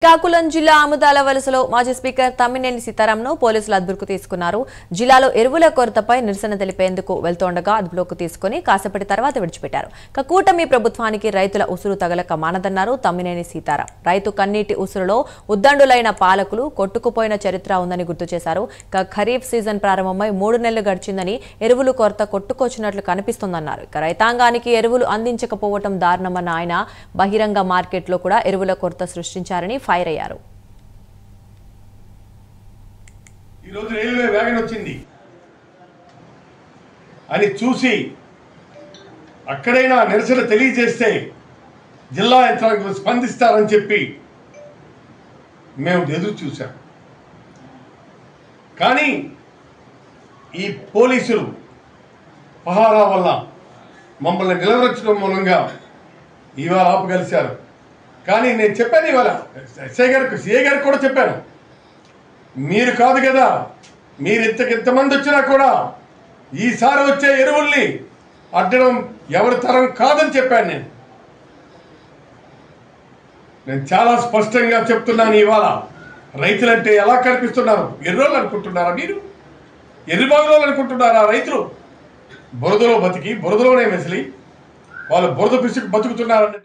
శ్రీకాకుళం జిల్లా ఆముదాల వలసలో మాజీ స్పీకర్ తమ్మినేని సీతారాంను పోలీసులు అదుపులోకి తీసుకున్నారు. జిల్లాలో ఎరువుల కొరతపై నిరసన తెలిపేందుకు వెళ్తుండగా అదుపులోకి తీసుకుని కాసేపటి తర్వాత విడిచిపెట్టారు. కూటమి ప్రభుత్వానికి రైతుల ఉసురు తగలక మానదన్నారు తమ్మినేని సీతారాం. రైతు కన్నీటి ఉసురులో ఉద్దండులైన పాలకులు కొట్టుకుపోయిన చరిత్ర ఉందని గుర్తు చేశారు. ఖరీఫ్ సీజన్ ప్రారంభమై 3 నెలలు గడిచిందని ఎరువులు కొరత కొట్టుకొచ్చినట్లు కనిపిస్తోందన్నారు. రైతాంగానికి ఎరువులు అందించకపోవడం దారుణమన్న ఆయన బహిరంగ మార్కెట్లో కూడా ఎరువుల కొరత సృష్టించారని ఫైర్ అయ్యారు. ఈ రోజు రైల్వే వ్యాగన్ వచ్చింది అని చూసి అక్కడైనా నిరసన తెలియజేస్తే జిల్లా యంత్రాంగం స్పందిస్తారని చెప్పి మేము ఎదురు చూశాం. కానీ ఈ పోలీసులు పహారా వల్ల మమ్మల్ని నిలవరించడం మూలంగా ఇవాళ ఆపగలిశారు. కానీ నేను చెప్పాను, ఇవాళ సిఐ గారికి కూడా చెప్పాను, మీరు కాదు కదా, మీరు ఇంతమంది వచ్చినా కూడా ఈసారి వచ్చే ఎరువుల్ని అడ్డడం ఎవరి తరం కాదని చెప్పాను. నేను చాలా స్పష్టంగా చెప్తున్నాను. ఇవాళ రైతులంటే ఎలా కనిపిస్తున్నారు? ఎర్రోళ్ళు అనుకుంటున్నారా? మీరు ఎర్రిబాగులో అనుకుంటున్నారా? రైతులు బురదలో బతికి బురదలోనే మెసిలి వాళ్ళు బురద పిసుకు బతుకుతున్నారని